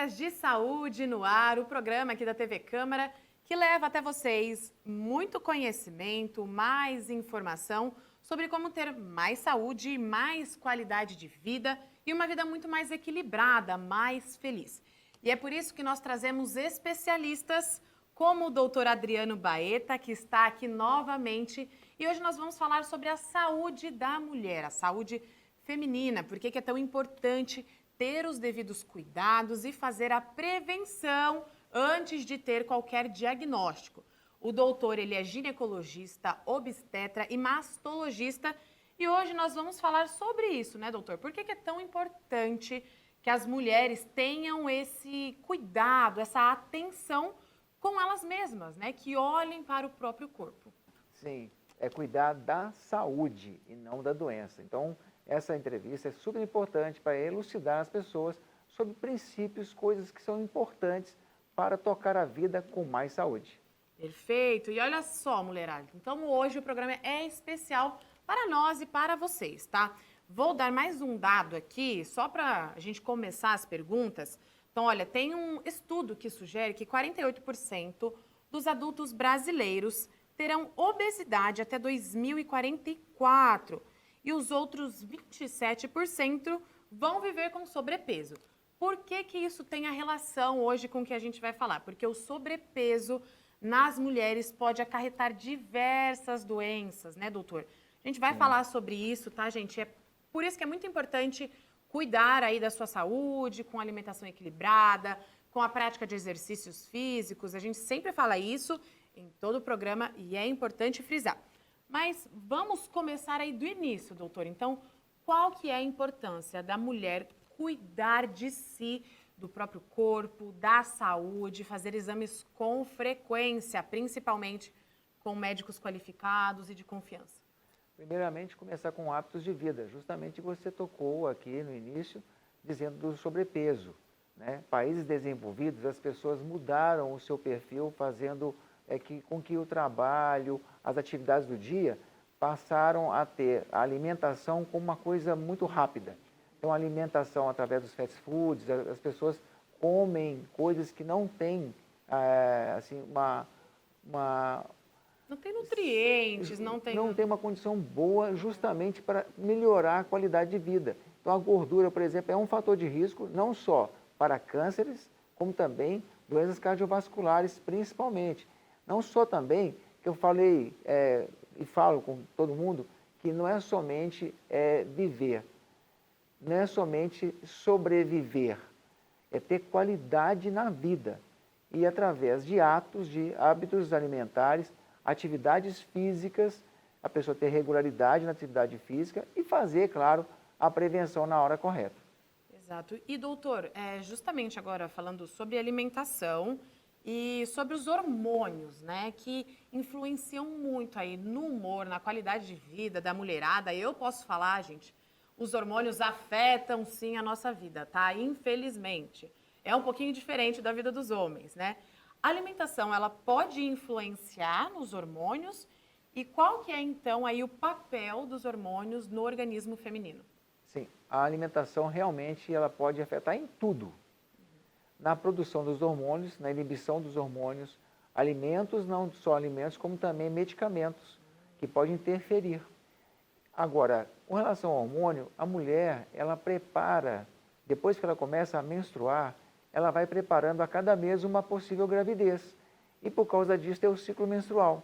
Dicas de Saúde no Ar, o programa aqui da TV Câmara, que leva até vocês muito conhecimento, mais informação sobre como ter mais saúde, mais qualidade de vida e uma vida muito mais equilibrada, mais feliz. E é por isso que nós trazemos especialistas como o doutor Adriano Baeta, que está aqui novamente. E hoje nós vamos falar sobre a saúde da mulher, a saúde feminina, por que é tão importante ter os devidos cuidados e fazer a prevenção antes de ter qualquer diagnóstico. O doutor, ele é ginecologista, obstetra e mastologista e hoje nós vamos falar sobre isso, né, doutor? Por que é tão importante que as mulheres tenham esse cuidado, essa atenção com elas mesmas, né? Que olhem para o próprio corpo. Sim, é cuidar da saúde e não da doença. Então, essa entrevista é super importante para elucidar as pessoas sobre princípios, coisas que são importantes para tocar a vida com mais saúde. Perfeito. E olha só, mulherada. Então, hoje o programa é especial para nós e para vocês, tá? Vou dar mais um dado aqui, só para a gente começar as perguntas. Então, olha, tem um estudo que sugere que 48% dos adultos brasileiros terão obesidade até 2044 e os outros 27% vão viver com sobrepeso. Por que isso tem a relação hoje com o que a gente vai falar? Porque o sobrepeso nas mulheres pode acarretar diversas doenças, né, doutor? A gente vai falar sobre isso, tá, gente? É por isso que é muito importante cuidar aí da sua saúde, com alimentação equilibrada, com a prática de exercícios físicos. A gente sempre fala isso em todo o programa e é importante frisar. Mas vamos começar aí do início, doutor. Então, qual que é a importância da mulher cuidar de si, do próprio corpo, da saúde, fazer exames com frequência, principalmente com médicos qualificados e de confiança? Primeiramente, começar com hábitos de vida. Justamente você tocou aqui no início, dizendo do sobrepeso, né? Países desenvolvidos, as pessoas mudaram o seu perfil, fazendo com que o trabalho, as atividades do dia, passaram a ter a alimentação como uma coisa muito rápida. Então, a alimentação através dos fast foods, as pessoas comem coisas que não têm, assim, Não tem nutrientes, não tem... não tem uma condição boa justamente para melhorar a qualidade de vida. Então, a gordura, por exemplo, é um fator de risco não só para cânceres, como também doenças cardiovasculares, principalmente. Não só também, que eu falei e falo com todo mundo, que não é somente viver, não é somente sobreviver, é ter qualidade na vida. E através de hábitos alimentares, atividades físicas, a pessoa ter regularidade na atividade física e fazer, claro, a prevenção na hora correta. Exato. E, doutor, justamente agora falando sobre alimentação e sobre os hormônios, né, que influenciam muito aí no humor, na qualidade de vida da mulherada. Eu posso falar, gente, os hormônios afetam sim a nossa vida, tá? Infelizmente. É um pouquinho diferente da vida dos homens, né? A alimentação, ela pode influenciar nos hormônios e qual que é então aí o papel dos hormônios no organismo feminino? Sim, a alimentação realmente ela pode afetar em tudo. Na produção dos hormônios, na inibição dos hormônios, alimentos, não só alimentos, como também medicamentos, que podem interferir. Agora, com relação ao hormônio, a mulher, ela prepara, depois que ela começa a menstruar, ela vai preparando a cada mês uma possível gravidez. E por causa disso tem o ciclo menstrual.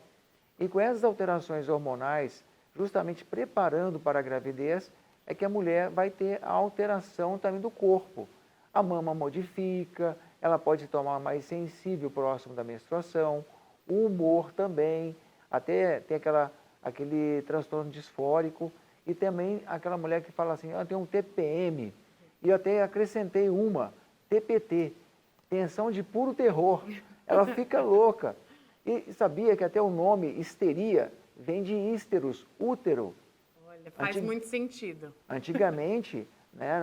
E com essas alterações hormonais, justamente preparando para a gravidez, é que a mulher vai ter a alteração também do corpo. A mama modifica, ela pode se tornar mais sensível próximo da menstruação, o humor também, até tem aquele transtorno disfórico, e também aquela mulher que fala assim, tem um TPM, e eu até acrescentei uma, TPT, tensão de puro terror, ela fica louca. E sabia que até o nome histeria vem de histeros, útero. Olha, faz muito sentido. Antigamente, né,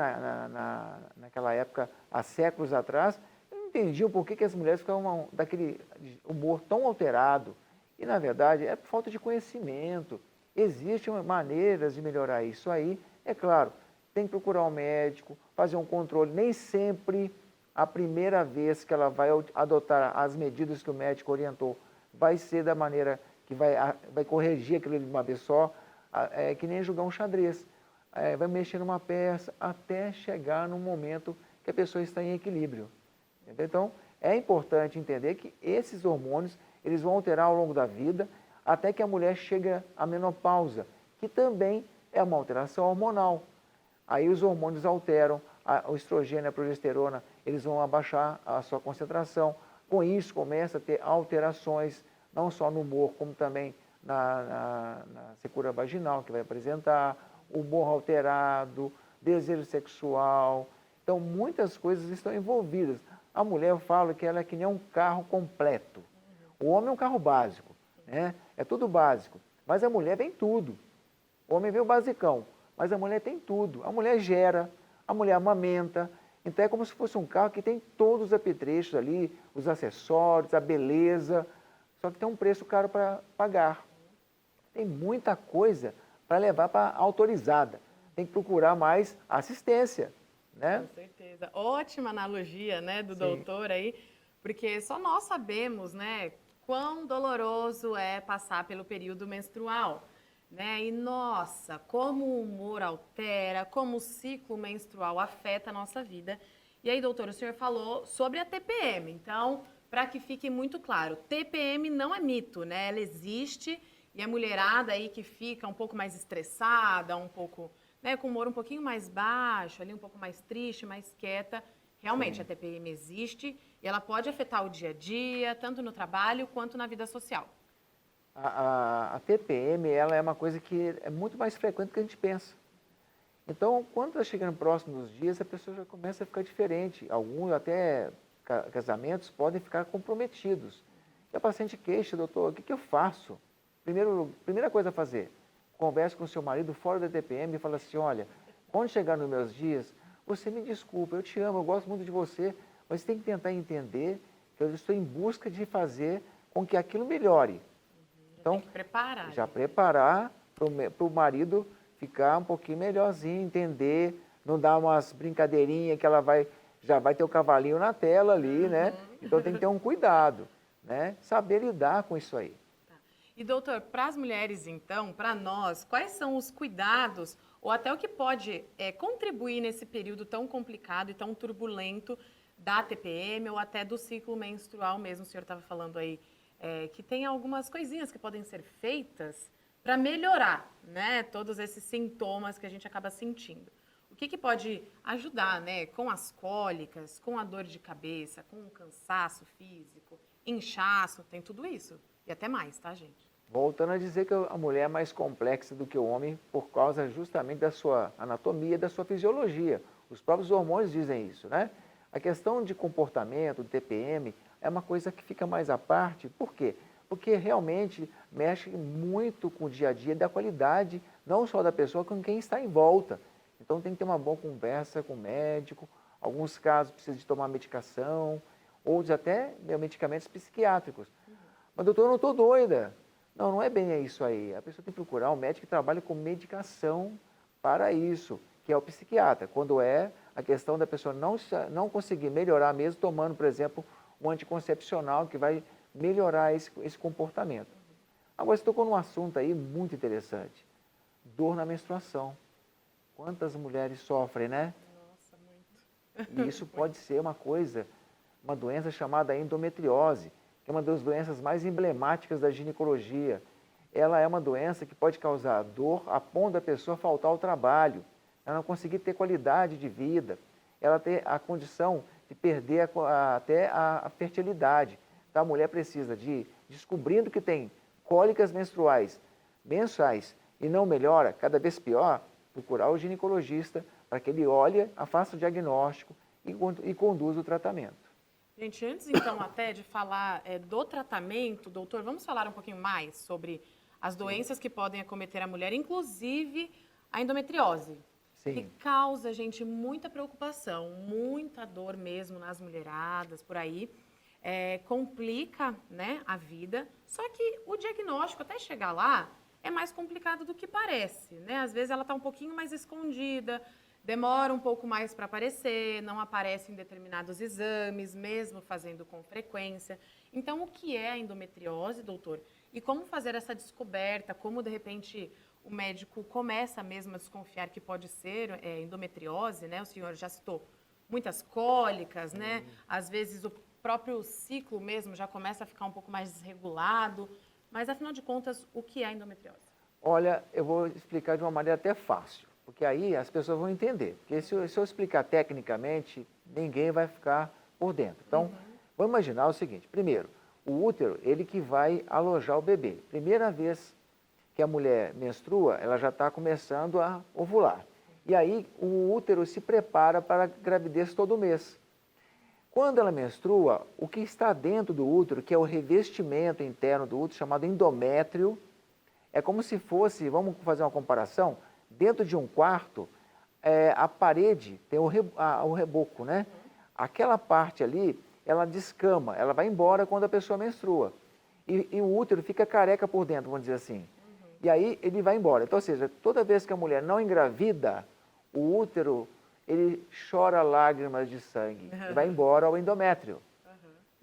naquela época, há séculos atrás, eu não entendiam por que as mulheres ficavam daquele humor tão alterado. E, na verdade, é por falta de conhecimento. Existem maneiras de melhorar isso aí. É claro, tem que procurar um médico, fazer um controle. Nem sempre a primeira vez que ela vai adotar as medidas que o médico orientou, vai ser da maneira que vai corrigir aquilo de uma vez só, é que nem jogar um xadrez. Vai mexer numa peça até chegar no momento que a pessoa está em equilíbrio. Entendeu? Então, é importante entender que esses hormônios, eles vão alterar ao longo da vida, até que a mulher chegue à menopausa, que também é uma alteração hormonal. Aí os hormônios alteram, o estrogênio e a progesterona, eles vão abaixar a sua concentração. Com isso, começa a ter alterações, não só no humor, como também na secura vaginal, que vai apresentar, humor alterado, desejo sexual. Então, muitas coisas estão envolvidas. A mulher, eu falo que ela é que nem um carro completo. O homem é um carro básico, né? É tudo básico. Mas a mulher vem tudo. O homem vê o basicão, mas a mulher tem tudo. A mulher gera, a mulher amamenta. Então, é como se fosse um carro que tem todos os apetrechos ali, os acessórios, a beleza. Só que tem um preço caro para pagar. Tem muita coisa para levar para a autorizada. Tem que procurar mais assistência, né? Com certeza. Ótima analogia, né, do Sim. doutor aí, porque só nós sabemos, né, quão doloroso é passar pelo período menstrual, né? E nossa, como o humor altera, como o ciclo menstrual afeta a nossa vida. E aí, doutor, o senhor falou sobre a TPM. Então, para que fique muito claro, TPM não é mito, né? Ela existe e a mulherada aí que fica um pouco mais estressada, um pouco, né, com o humor um pouquinho mais baixo, ali um pouco mais triste, mais quieta, realmente Sim. a TPM existe e ela pode afetar o dia a dia, tanto no trabalho quanto na vida social. A TPM, ela é uma coisa que é muito mais frequente do que a gente pensa. Então, quando está chegando próximo dos dias, a pessoa já começa a ficar diferente. Alguns até casamentos podem ficar comprometidos. E a paciente queixa, doutor, o que eu faço? Primeira coisa a fazer, converse com o seu marido fora da TPM e fala assim, olha, quando chegar nos meus dias, você me desculpa, eu te amo, eu gosto muito de você, mas você tem que tentar entender que eu estou em busca de fazer com que aquilo melhore. Então, Tem que preparar. já né? preparar para o marido ficar um pouquinho melhorzinho, entender, não dar umas brincadeirinhas que já vai ter o cavalinho na tela ali, né? Então tem que ter um cuidado, né? Saber lidar com isso aí. E, doutor, para as mulheres, então, para nós, quais são os cuidados ou até o que pode contribuir nesse período tão complicado e tão turbulento da TPM ou até do ciclo menstrual mesmo? O senhor estava falando aí que tem algumas coisinhas que podem ser feitas para melhorar, né, todos esses sintomas que a gente acaba sentindo. O que pode ajudar, né, com as cólicas, com a dor de cabeça, com o cansaço físico, inchaço, tem tudo isso. E até mais, tá, gente? Voltando a dizer que a mulher é mais complexa do que o homem por causa justamente da sua anatomia, da sua fisiologia. Os próprios hormônios dizem isso, né? A questão de comportamento, do TPM, é uma coisa que fica mais à parte. Por quê? Porque realmente mexe muito com o dia a dia da qualidade, não só da pessoa, com quem está em volta. Então tem que ter uma boa conversa com o médico. Alguns casos precisa de tomar medicação, outros até medicamentos psiquiátricos. Mas, doutor, eu não estou doida. Não, não é bem isso aí. A pessoa tem que procurar um médico que trabalhe com medicação para isso, que é o psiquiatra. Quando é a questão da pessoa não conseguir melhorar mesmo tomando, por exemplo, um anticoncepcional que vai melhorar esse comportamento. Agora, você tocou num assunto aí muito interessante. Dor na menstruação. Quantas mulheres sofrem, né? Nossa, muito. E isso pode ser uma doença chamada endometriose, que é uma das doenças mais emblemáticas da ginecologia. Ela é uma doença que pode causar dor a ponto da pessoa faltar ao trabalho, ela não conseguir ter qualidade de vida, ela ter a condição de perder até a fertilidade. Então, a mulher precisa descobrindo que tem cólicas menstruais mensais e não melhora, cada vez pior, procurar o ginecologista para que ele olhe, faça o diagnóstico e conduza o tratamento. Gente, antes então até de falar do tratamento, doutor, vamos falar um pouquinho mais sobre as doenças que podem acometer a mulher, inclusive a endometriose, Sim. que causa, gente, muita preocupação, muita dor mesmo nas mulheradas, por aí, complica, né, a vida, só que o diagnóstico até chegar lá é mais complicado do que parece, né? Às vezes ela está um pouquinho mais escondida, demora um pouco mais para aparecer, não aparece em determinados exames, mesmo fazendo com frequência. Então, o que é a endometriose, doutor? E como fazer essa descoberta? Como, de repente, o médico começa mesmo a desconfiar que pode ser endometriose, né? O senhor já citou muitas cólicas, né? Às vezes o próprio ciclo mesmo já começa a ficar um pouco mais desregulado. Mas, afinal de contas, o que é endometriose? Olha, eu vou explicar de uma maneira até fácil, porque aí as pessoas vão entender. Porque se eu explicar tecnicamente, ninguém vai ficar por dentro. Então, vamos imaginar o seguinte. Primeiro, o útero, ele que vai alojar o bebê. Primeira vez que a mulher menstrua, ela já está começando a ovular. E aí, o útero se prepara para a gravidez todo mês. Quando ela menstrua, o que está dentro do útero, que é o revestimento interno do útero, chamado endométrio, é como se fosse, vamos fazer uma comparação, dentro de um quarto, a parede tem o reboco, né? Aquela parte ali, ela descama, ela vai embora quando a pessoa menstrua. E o útero fica careca por dentro, vamos dizer assim. E aí ele vai embora. Então, ou seja, toda vez que a mulher não engravida, o útero, ele chora lágrimas de sangue e vai embora o endométrio.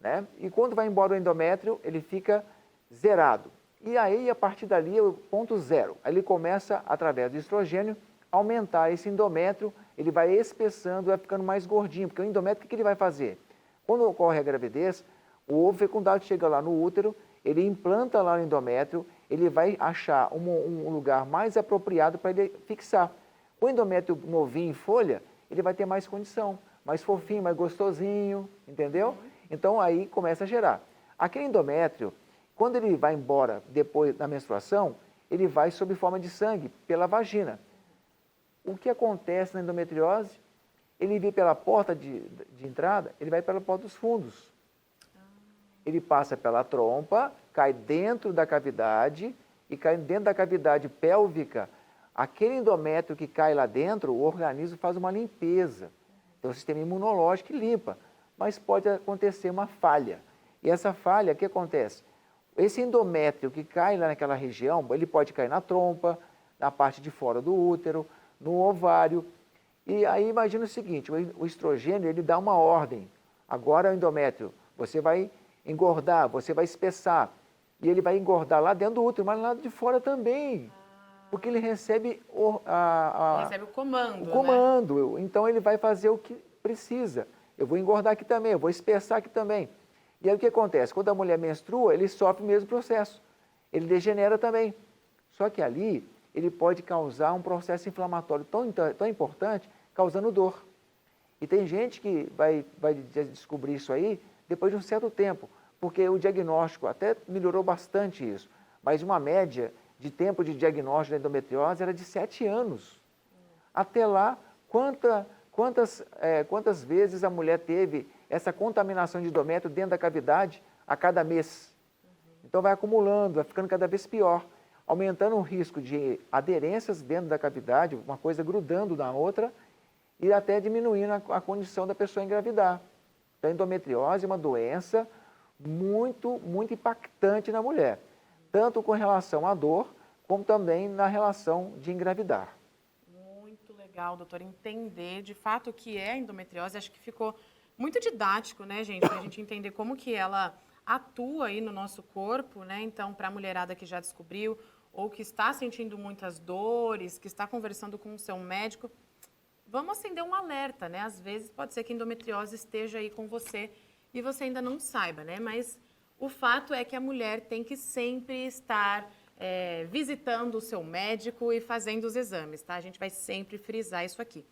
Né? E quando vai embora o endométrio, ele fica zerado. E aí, a partir dali, é o ponto zero. Aí ele começa, através do estrogênio, a aumentar esse endométrio, ele vai espessando, vai ficando mais gordinho, porque o endométrio, o que ele vai fazer? Quando ocorre a gravidez, o ovo fecundado chega lá no útero, ele implanta lá no endométrio, ele vai achar um lugar mais apropriado para ele fixar. O endométrio novinho em folha, ele vai ter mais condição, mais fofinho, mais gostosinho, entendeu? Então, aí começa a gerar. Aquele endométrio, quando ele vai embora depois da menstruação, ele vai sob forma de sangue, pela vagina. O que acontece na endometriose? Ele vem pela porta de entrada, ele vai pela porta dos fundos. Ele passa pela trompa, cai dentro da cavidade, e cai dentro da cavidade pélvica. Aquele endométrio que cai lá dentro, o organismo faz uma limpeza. Então, o sistema imunológico limpa, mas pode acontecer uma falha. E essa falha, o que acontece? Esse endométrio que cai lá naquela região, ele pode cair na trompa, na parte de fora do útero, no ovário. E aí imagina o seguinte, o estrogênio, ele dá uma ordem. Agora o endométrio, você vai engordar, você vai espessar. E ele vai engordar lá dentro do útero, mas lá de fora também. Porque ele recebe recebe o comando, o comando. Né? Então ele vai fazer o que precisa. Eu vou engordar aqui também, eu vou espessar aqui também. E aí o que acontece? Quando a mulher menstrua, ele sofre o mesmo processo. Ele degenera também. Só que ali, ele pode causar um processo inflamatório tão importante, causando dor. E tem gente que vai descobrir isso aí depois de um certo tempo, porque o diagnóstico até melhorou bastante isso. Mas uma média de tempo de diagnóstico da endometriose era de 7 anos. Até lá, quantas vezes a mulher teve essa contaminação de endométrio dentro da cavidade a cada mês? Então vai acumulando, vai ficando cada vez pior, aumentando o risco de aderências dentro da cavidade, uma coisa grudando na outra, e até diminuindo a condição da pessoa engravidar. Então a endometriose é uma doença muito, muito impactante na mulher, tanto com relação à dor, como também na relação de engravidar. Muito legal, doutor, entender de fato o que é endometriose. Acho que ficou muito didático, né, gente, para a gente entender como que ela atua aí no nosso corpo, né? Então, para a mulherada que já descobriu ou que está sentindo muitas dores, que está conversando com o seu médico, vamos acender um alerta, né? Às vezes pode ser que a endometriose esteja aí com você e você ainda não saiba, né? Mas o fato é que a mulher tem que sempre estar visitando o seu médico e fazendo os exames, tá? A gente vai sempre frisar isso aqui.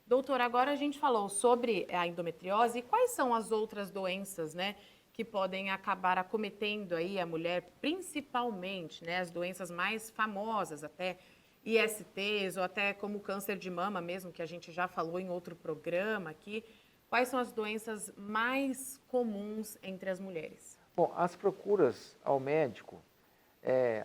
Doutor, agora a gente falou sobre a endometriose e quais são as outras doenças, né, que podem acabar acometendo aí a mulher, principalmente, né, as doenças mais famosas, até ISTs ou até como câncer de mama mesmo, que a gente já falou em outro programa aqui. Quais são as doenças mais comuns entre as mulheres? Bom, as procuras ao médico,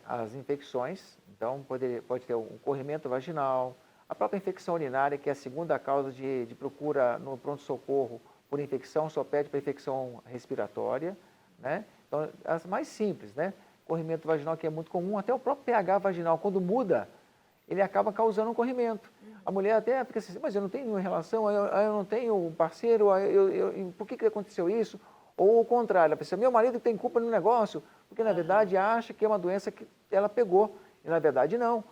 as infecções, então pode ter um corrimento vaginal, a própria infecção urinária, que é a segunda causa de procura no pronto-socorro por infecção, só pede para infecção respiratória, né? Então, as mais simples, né? Corrimento vaginal, que é muito comum, até o próprio pH vaginal, quando muda, ele acaba causando um corrimento. A mulher até fica assim, mas eu não tenho nenhuma relação, eu não tenho um parceiro, por que aconteceu isso? Ou o contrário, a pessoa, meu marido tem culpa no negócio, porque na verdade acha que é uma doença que ela pegou, e na verdade não.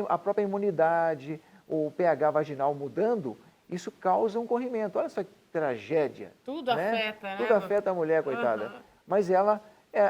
A própria imunidade, o pH vaginal mudando, isso causa um corrimento. Olha só que tragédia. Tudo afeta, né? Tudo afeta a mulher, coitada. Mas ela,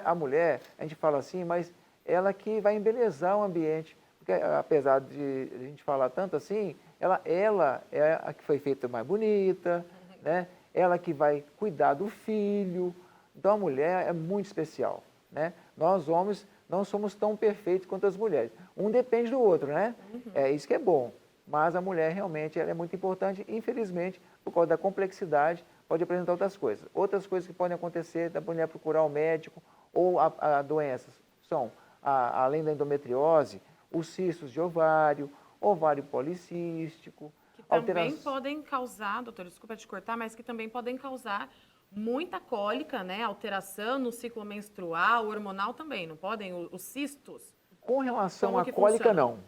a mulher, a gente fala assim, mas ela que vai embelezar o ambiente. Porque apesar de a gente falar tanto assim, ela é a que foi feita mais bonita, né? Ela que vai cuidar do filho. Então a mulher é muito especial, né? Nós homens não somos tão perfeitos quanto as mulheres. Um depende do outro, né? É isso que é bom. Mas a mulher realmente ela é muito importante, infelizmente, por causa da complexidade, pode apresentar outras coisas. Outras coisas que podem acontecer, da mulher procurar o médico, ou a doenças são, além da endometriose, os cistos de ovário, ovário policístico. Que também podem causar, doutor, desculpa te cortar, mas que também podem causar muita cólica, né? Alteração no ciclo menstrual, hormonal também, não podem? Os cistos? Com relação à cólica, não.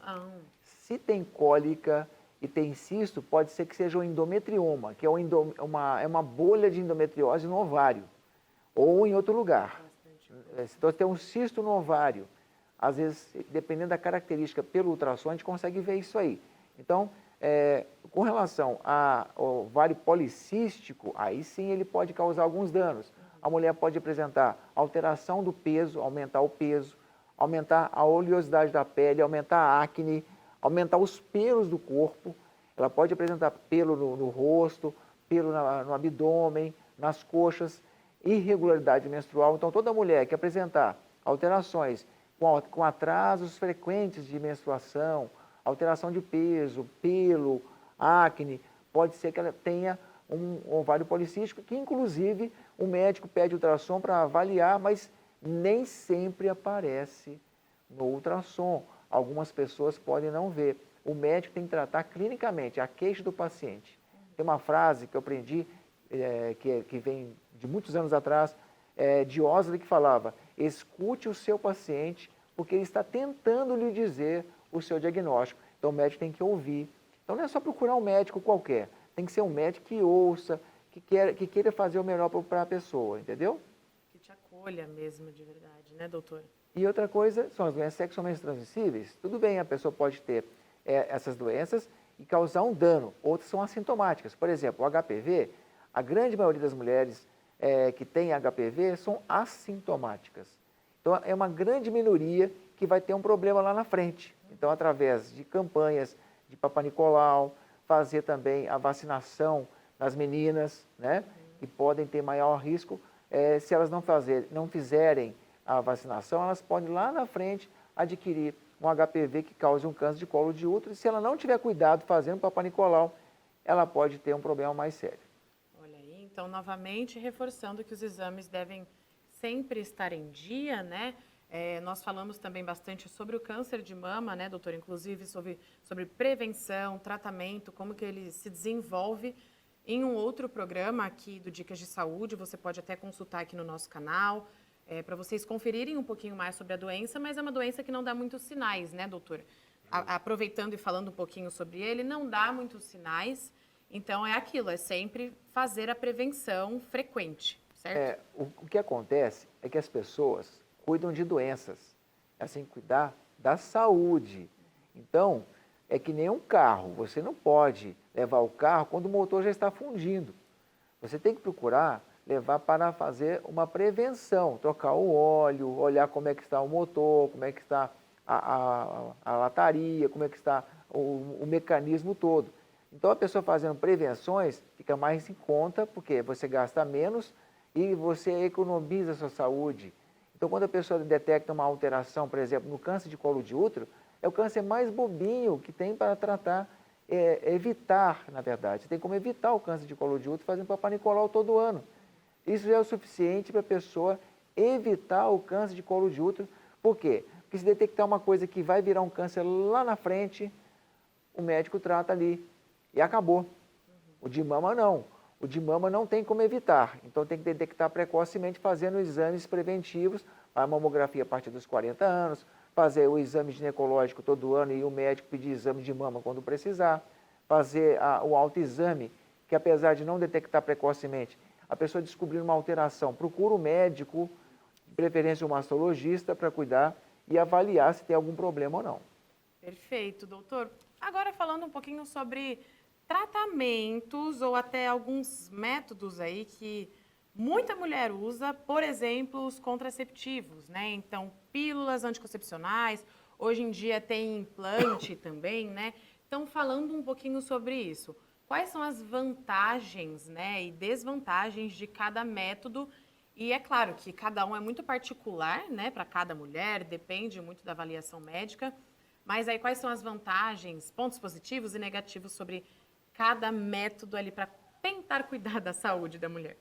Se tem cólica e tem cisto, pode ser que seja o endometrioma, que é uma bolha de endometriose no ovário, ou em outro lugar. Se você tem um cisto no ovário, às vezes, dependendo da característica pelo ultrassom, a gente consegue ver isso aí. Então, com relação ao ovário policístico, aí sim ele pode causar alguns danos. A mulher pode apresentar alteração do peso, aumentar o peso, aumentar a oleosidade da pele, aumentar a acne, aumentar os pelos do corpo. Ela pode apresentar pelo no rosto, pelo no abdômen, nas coxas, irregularidade menstrual. Então, toda mulher que apresentar alterações com atrasos frequentes de menstruação, alteração de peso, pelo, acne, pode ser que ela tenha um ovário policístico, que inclusive o médico pede ultrassom para avaliar, mas nem sempre aparece no ultrassom. Algumas pessoas podem não ver. O médico tem que tratar clinicamente a queixa do paciente. Tem uma frase que eu aprendi, que vem de muitos anos atrás, de Osley, que falava: escute o seu paciente, porque ele está tentando lhe dizer o seu diagnóstico. Então o médico tem que ouvir. Então não é só procurar um médico qualquer, tem que ser um médico que ouça, que queira fazer o melhor para a pessoa, entendeu? Que te acolha mesmo, de verdade, né, doutor? E outra coisa são as doenças sexualmente transmissíveis. Tudo bem, a pessoa pode ter essas doenças e causar um dano. Outras são assintomáticas. Por exemplo, o HPV, a grande maioria das mulheres que têm HPV são assintomáticas. Então, é uma grande minoria que vai ter um problema lá na frente. Então, através de campanhas de Papa Nicolau, fazer também a vacinação nas meninas, né, que podem ter maior risco, se elas não fizerem a vacinação, elas podem lá na frente adquirir um HPV que cause um câncer de colo de útero, e se ela não tiver cuidado fazendo Papa Nicolau, ela pode ter um problema mais sério. Olha aí, então, novamente, reforçando que os exames devem sempre estar em dia, né? Nós falamos também bastante sobre o câncer de mama, né, doutor? Inclusive sobre prevenção, tratamento, como que ele se desenvolve em um outro programa aqui do Dicas de Saúde. Você pode até consultar aqui no nosso canal, para vocês conferirem um pouquinho mais sobre a doença, mas é uma doença que não dá muitos sinais, né, doutor? Aproveitando e falando um pouquinho sobre ele, não dá muitos sinais, então é aquilo, é sempre fazer a prevenção frequente, certo? O que acontece é que as pessoas cuidam de doenças, assim, cuidar da saúde. Então, é que nem um carro, você não pode levar o carro quando o motor já está fundindo. Você tem que procurar levar para fazer uma prevenção, trocar o óleo, olhar como é que está o motor, como é que está a lataria, como é que está o mecanismo todo. Então, a pessoa fazendo prevenções fica mais em conta, porque você gasta menos e você economiza a sua saúde. Então, quando a pessoa detecta uma alteração, por exemplo, no câncer de colo de útero, é o câncer mais bobinho que tem para tratar, evitar, na verdade. Você tem como evitar o câncer de colo de útero fazendo Papa Nicolau todo ano. Isso já é o suficiente para a pessoa evitar o câncer de colo de útero. Por quê? Porque se detectar uma coisa que vai virar um câncer lá na frente, o médico trata ali e acabou. O de mama não. O de mama não tem como evitar. Então tem que detectar precocemente fazendo exames preventivos, a mamografia a partir dos 40 anos, fazer o exame ginecológico todo ano e o médico pedir exame de mama quando precisar, fazer o autoexame, que apesar de não detectar precocemente, a pessoa descobrir uma alteração, procura o médico, de preferência o mastologista, para cuidar e avaliar se tem algum problema ou não. Perfeito, doutor. Agora falando um pouquinho sobre tratamentos ou até alguns métodos aí que muita mulher usa, por exemplo, os contraceptivos, né? Então, pílulas anticoncepcionais, hoje em dia tem implante também, né? Então, falando um pouquinho sobre isso, quais são as vantagens, né, e desvantagens de cada método? E é claro que cada um é muito particular, né, para cada mulher, depende muito da avaliação médica. Mas aí quais são as vantagens, pontos positivos e negativos sobre cada método ali para tentar cuidar da saúde da mulher?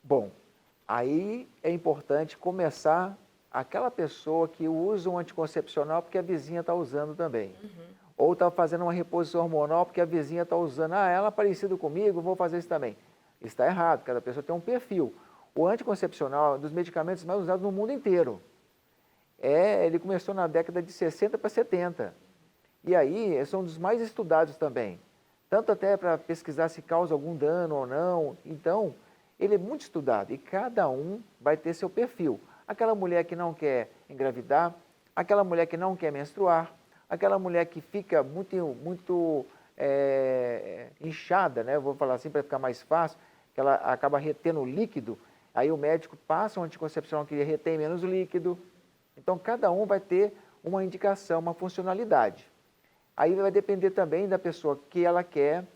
Bom, aí é importante começar aquela pessoa que usa um anticoncepcional porque a vizinha está usando também. Ou está fazendo uma reposição hormonal porque a vizinha está usando. Ah, ela é parecida comigo, vou fazer isso também. Isso está errado, cada pessoa tem um perfil. O anticoncepcional é um dos medicamentos mais usados no mundo inteiro. Ele começou na década de 60 para 70. E aí, são dos mais estudados também. Tanto até para pesquisar se causa algum dano ou não. Então, ele é muito estudado e cada um vai ter seu perfil. Aquela mulher que não quer engravidar, aquela mulher que não quer menstruar, aquela mulher que fica muito inchada, né? Vou falar assim para ficar mais fácil, que ela acaba retendo líquido, aí o médico passa um anticoncepcional que retém menos líquido. Então, cada um vai ter uma indicação, uma funcionalidade. Aí vai depender também da pessoa que ela quer.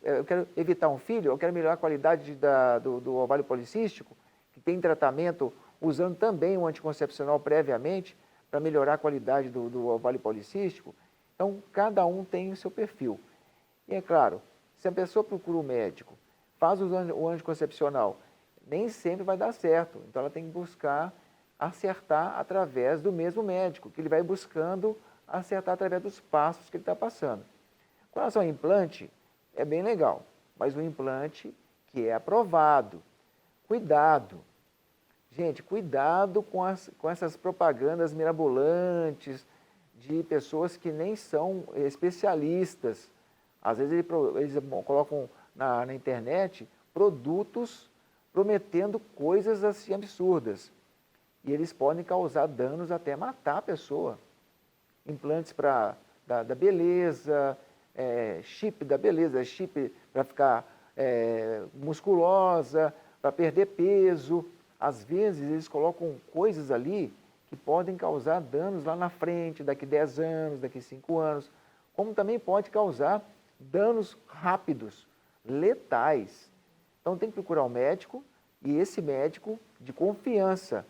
Eu quero evitar um filho, eu quero melhorar a qualidade do ovário policístico, que tem tratamento usando também um anticoncepcional previamente para melhorar a qualidade do ovário policístico. Então, cada um tem o seu perfil. E é claro, se a pessoa procura um médico, faz o anticoncepcional, nem sempre vai dar certo. Então, ela tem que buscar acertar através do mesmo médico, que ele vai buscando acertar através dos passos que ele está passando. Com relação ao implante, é bem legal, mas o implante que é aprovado, cuidado. Gente, cuidado com essas propagandas mirabolantes de pessoas que nem são especialistas. Às vezes eles colocam na internet produtos prometendo coisas assim absurdas. E eles podem causar danos até matar a pessoa. Implantes da beleza, chip da beleza, chip para ficar musculosa, para perder peso. Às vezes eles colocam coisas ali que podem causar danos lá na frente, daqui 10 anos, daqui 5 anos, como também pode causar danos rápidos, letais. Então tem que procurar um médico, e esse médico de confiança,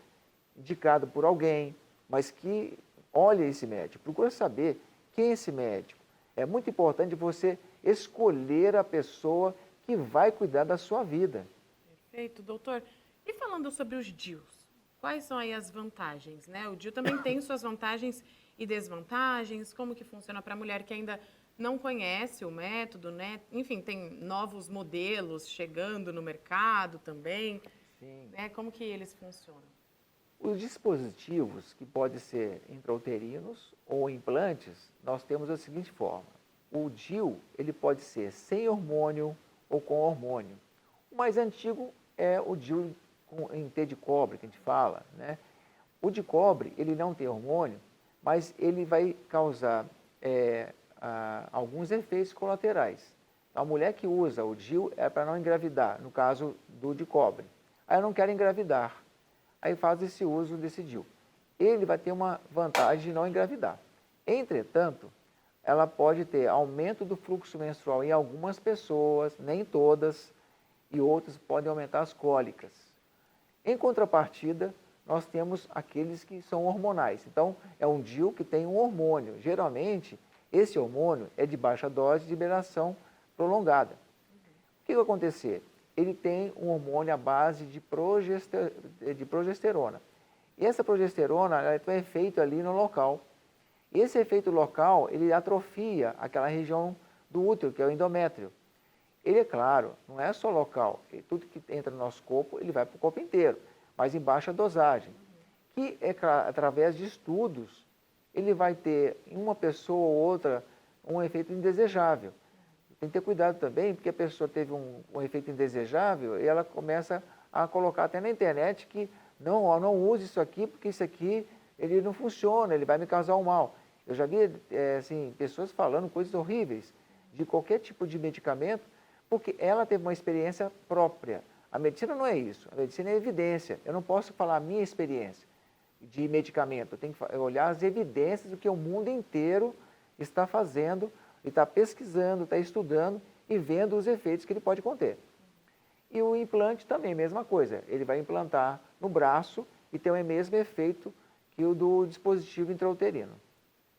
indicado por alguém, mas que olhe esse médico, procura saber quem é esse médico. É muito importante você escolher a pessoa que vai cuidar da sua vida. Perfeito, doutor. E falando sobre os DIUs, quais são aí as vantagens, né? O DIU também tem suas vantagens e desvantagens, como que funciona para a mulher que ainda não conhece o método, né? Enfim, tem novos modelos chegando no mercado também. Sim. Né? Como que eles funcionam? Os dispositivos, que podem ser intrauterinos ou implantes, nós temos da seguinte forma. O DIU, ele pode ser sem hormônio ou com hormônio. O mais antigo é o DIU em T de cobre, que a gente fala, né? O de cobre, ele não tem hormônio, mas ele vai causar alguns efeitos colaterais. A mulher que usa o DIU é para não engravidar, no caso do de cobre. Aí eu não quero engravidar. Aí faz esse uso desse DIU. Ele vai ter uma vantagem de não engravidar. Entretanto, ela pode ter aumento do fluxo menstrual em algumas pessoas, nem todas, e outras podem aumentar as cólicas. Em contrapartida, nós temos aqueles que são hormonais. Então, é um DIU que tem um hormônio. Geralmente, esse hormônio é de baixa dose de liberação prolongada. O que vai acontecer? Ele tem um hormônio à base de progesterona. E essa progesterona ela tem um efeito ali no local. E esse efeito local, ele atrofia aquela região do útero, que é o endométrio. Ele, é claro, não é só local. Tudo que entra no nosso corpo, ele vai para o corpo inteiro, mas em baixa dosagem. que através de estudos, ele vai ter em uma pessoa ou outra um efeito indesejável. Tem que ter cuidado também, porque a pessoa teve um efeito indesejável e ela começa a colocar até na internet que não use isso aqui, porque isso aqui ele não funciona, ele vai me causar um mal. Eu já vi assim, pessoas falando coisas horríveis de qualquer tipo de medicamento, porque ela teve uma experiência própria. A medicina não é isso, a medicina é evidência. Eu não posso falar a minha experiência de medicamento, eu tenho que olhar as evidências do que o mundo inteiro está fazendo, e está pesquisando, está estudando e vendo os efeitos que ele pode conter. E o implante também, mesma coisa, ele vai implantar no braço e tem o mesmo efeito que o do dispositivo intrauterino.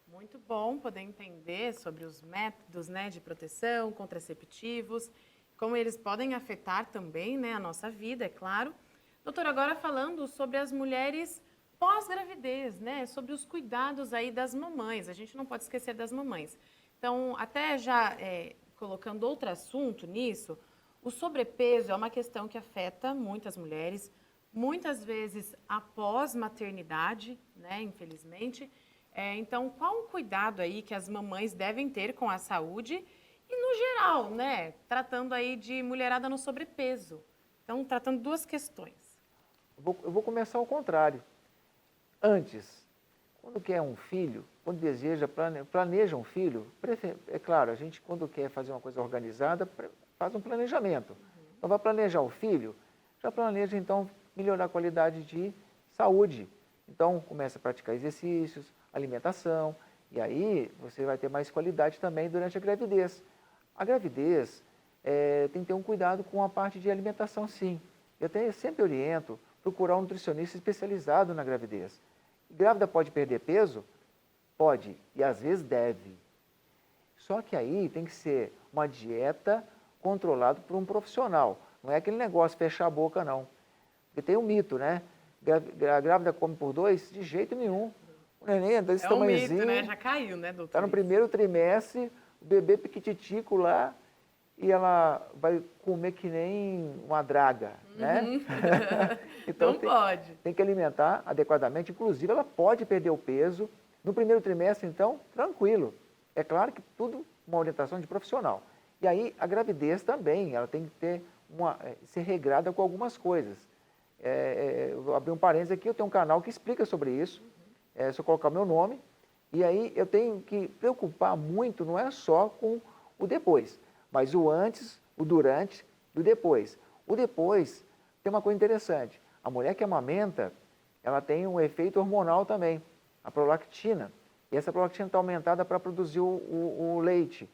Muito bom poder entender sobre os métodos, né, de proteção, contraceptivos, como eles podem afetar também, né, a nossa vida, é claro. Doutor, agora falando sobre as mulheres pós-gravidez, né, sobre os cuidados aí das mamães, a gente não pode esquecer das mamães. Então, até já colocando outro assunto nisso, o sobrepeso é uma questão que afeta muitas mulheres, muitas vezes após maternidade, né, infelizmente. Então, qual o cuidado aí que as mamães devem ter com a saúde e no geral, né, tratando aí de mulherada no sobrepeso? Então, tratando duas questões. Eu vou começar ao contrário. Antes, quando quer um filho, quando deseja, planeja um filho, é claro, a gente quando quer fazer uma coisa organizada, faz um planejamento. Então vai planejar o filho, já planeja então melhorar a qualidade de saúde. Então começa a praticar exercícios, alimentação, e aí você vai ter mais qualidade também durante a gravidez. A gravidez tem que ter um cuidado com a parte de alimentação, sim. Eu sempre oriento procurar um nutricionista especializado na gravidez. Grávida pode perder peso? Pode, e às vezes deve. Só que aí tem que ser uma dieta controlada por um profissional. Não é aquele negócio fechar a boca, não. Porque tem um mito, né? A grávida come por dois? De jeito nenhum. O neném é desse tamanhozinho. É um mito, né? Já caiu, né, doutor? Está no primeiro trimestre, o bebê piquititico lá, e ela vai comer que nem uma draga, né? Então não pode. Tem que alimentar adequadamente. Inclusive, ela pode perder o peso. No primeiro trimestre, então, tranquilo. É claro que tudo uma orientação de profissional. E aí, a gravidez também, ela tem que ter ser regrada com algumas coisas. Eu vou abrir um parênteses aqui, eu tenho um canal que explica sobre isso. Se eu colocar o meu nome, e aí eu tenho que preocupar muito, não é só com o depois, mas o antes, o durante e o depois. O depois tem uma coisa interessante. A mulher que amamenta, ela tem um efeito hormonal também, a prolactina. E essa prolactina está aumentada para produzir o leite.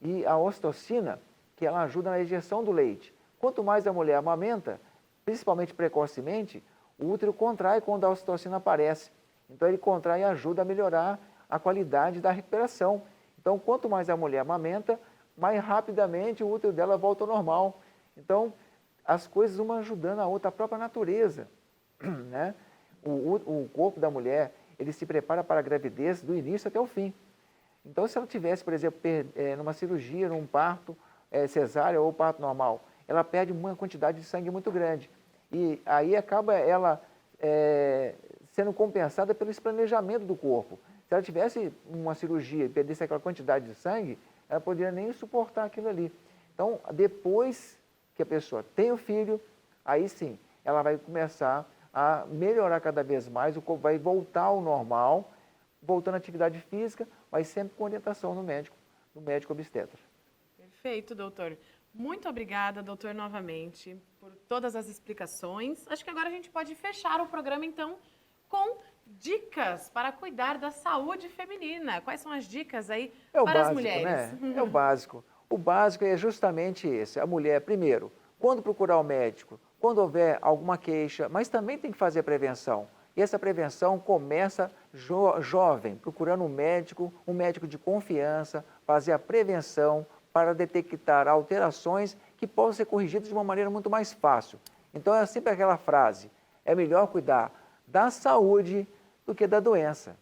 E a ocitocina, que ela ajuda na ejeção do leite. Quanto mais a mulher amamenta, principalmente precocemente, o útero contrai quando a ocitocina aparece. Então ele contrai e ajuda a melhorar a qualidade da recuperação. Então, quanto mais a mulher amamenta, mais rapidamente o útero dela volta ao normal. Então, as coisas uma ajudando a outra, a própria natureza, né? O corpo da mulher, ele se prepara para a gravidez do início até o fim. Então, se ela tivesse, por exemplo, numa cirurgia, num parto cesárea ou parto normal, ela perde uma quantidade de sangue muito grande. E aí acaba ela sendo compensada pelo planejamento do corpo. Se ela tivesse uma cirurgia e perdesse aquela quantidade de sangue, ela poderia nem suportar aquilo ali. Então, depois que a pessoa tem o filho, aí sim, ela vai começar a melhorar cada vez mais, o corpo vai voltar ao normal, voltando à atividade física, mas sempre com orientação do médico obstetra. Perfeito, doutor. Muito obrigada, doutor, novamente, por todas as explicações. Acho que agora a gente pode fechar o programa, então, com dicas para cuidar da saúde feminina. Quais são as dicas aí para as mulheres? Né? É o básico. O básico é justamente esse. A mulher, primeiro, quando procurar o médico, quando houver alguma queixa, mas também tem que fazer a prevenção. E essa prevenção começa jovem, procurando um médico de confiança, fazer a prevenção para detectar alterações que possam ser corrigidas de uma maneira muito mais fácil. Então é sempre aquela frase, é melhor cuidar da saúde do que da doença.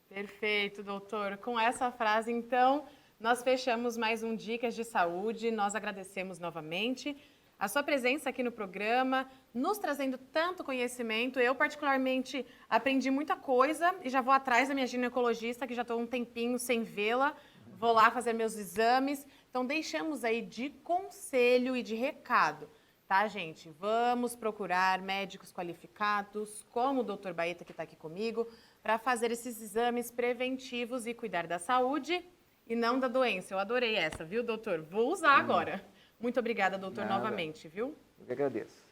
Perfeito, doutor. Com essa frase, então, nós fechamos mais um Dicas de Saúde. Nós agradecemos novamente a sua presença aqui no programa, nos trazendo tanto conhecimento. Eu, particularmente, aprendi muita coisa e já vou atrás da minha ginecologista, que já estou um tempinho sem vê-la. Vou lá fazer meus exames. Então, deixamos aí de conselho e de recado, tá, gente? Vamos procurar médicos qualificados, como o Dr. Baeta, que está aqui comigo, para fazer esses exames preventivos e cuidar da saúde e não da doença. Eu adorei essa, viu, doutor? Vou usar agora. Muito obrigada, doutor, novamente, viu? Eu que agradeço.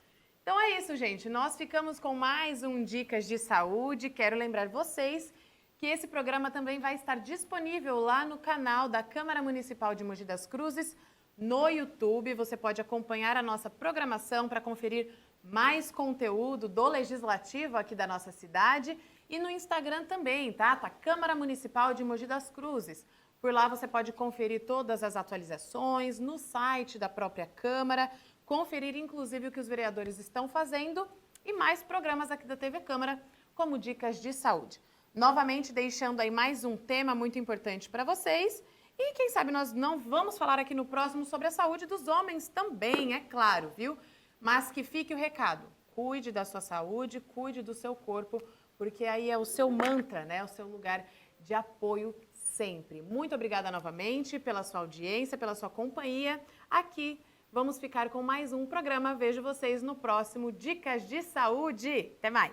Então é isso, gente. Nós ficamos com mais um Dicas de Saúde. Quero lembrar vocês que esse programa também vai estar disponível lá no canal da Câmara Municipal de Mogi das Cruzes, no YouTube. Você pode acompanhar a nossa programação para conferir mais conteúdo do Legislativo aqui da nossa cidade. E no Instagram também, tá? Tá Câmara Municipal de Mogi das Cruzes. Por lá você pode conferir todas as atualizações no site da própria Câmara, conferir inclusive o que os vereadores estão fazendo e mais programas aqui da TV Câmara, como Dicas de Saúde. Novamente deixando aí mais um tema muito importante para vocês e quem sabe nós não vamos falar aqui no próximo sobre a saúde dos homens também, é claro, viu? Mas que fique o recado, cuide da sua saúde, cuide do seu corpo, porque aí é o seu mantra, né? O seu lugar de apoio sempre. Muito obrigada novamente pela sua audiência, pela sua companhia. Aqui vamos ficar com mais um programa. Vejo vocês no próximo Dicas de Saúde. Até mais!